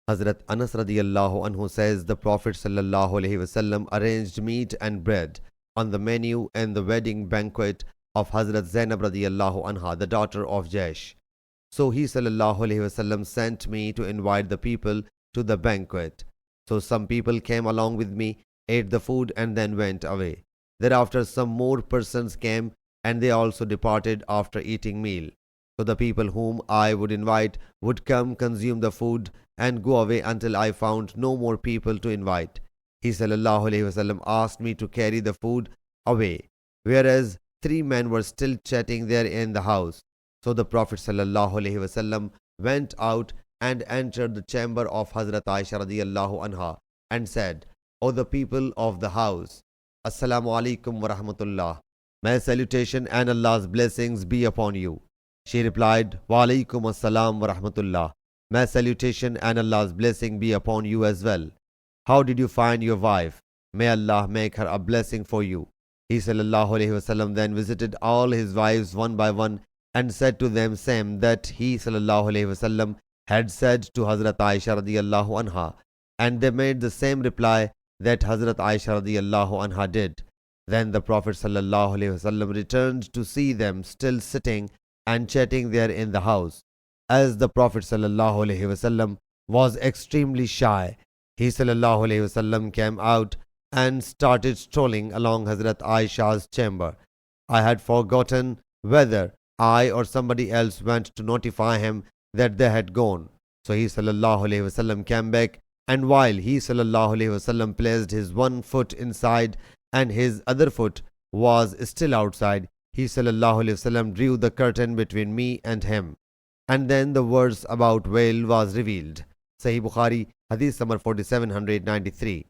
Hazrat Anas radiyallahu anhu says the Prophet sallallahu alaihi wasallam arranged meat and bread on the menu in the wedding banquet of Hazrat Zainab radiyallahu anha, the daughter of Jaish. So he sallallahu alaihi wasallam sent me to invite the people to the banquet. So some people came along with me, ate the food and then went away. Thereafter some more persons came and they also departed after eating meal. So the people whom I would invite would come, consume the food and go away until I found no more people to invite. He sallallahu alaihi wasallam asked me to carry the food away, whereas three men were still chatting there in the house. So the Prophet sallallahu alaihi wasallam went out and entered the chamber of Hazrat Aisha radiyallahu anha and said, O the people of the house, Assalamu alaikum wa rahmatullah. May salutation and Allah's blessings be upon you. She replied, Wa alaikum assalam wa rahmatullah. May salutation and Allah's blessing be upon you as well. How did you find your wife? May Allah make her a blessing for you. He sallallahu alaihi wasallam then visited all his wives one by one and said to them same that he sallallahu alaihi wasallam had said to Hazrat Aisha radiyallahu anha, and they made the same reply that Hazrat Aisha radiyallahu anha did. Then the Prophet sallallahu alaihi wasallam returned to see them still sitting and chatting there in the house. As the Prophet sallallahu alaihi wasallam was extremely shy, he sallallahu alaihi wasallam came out and started strolling along Hazrat Aisha's chamber. I had forgotten whether I or somebody else went to notify him that they had gone. So he sallallahu alaihi wasallam came back, and while he sallallahu alaihi wasallam placed his one foot inside and his other foot was still outside, he sallallahu alaihi wasallam drew the curtain between me and him. And then the verse about veil was revealed. Sahih Bukhari, Hadith number 4793.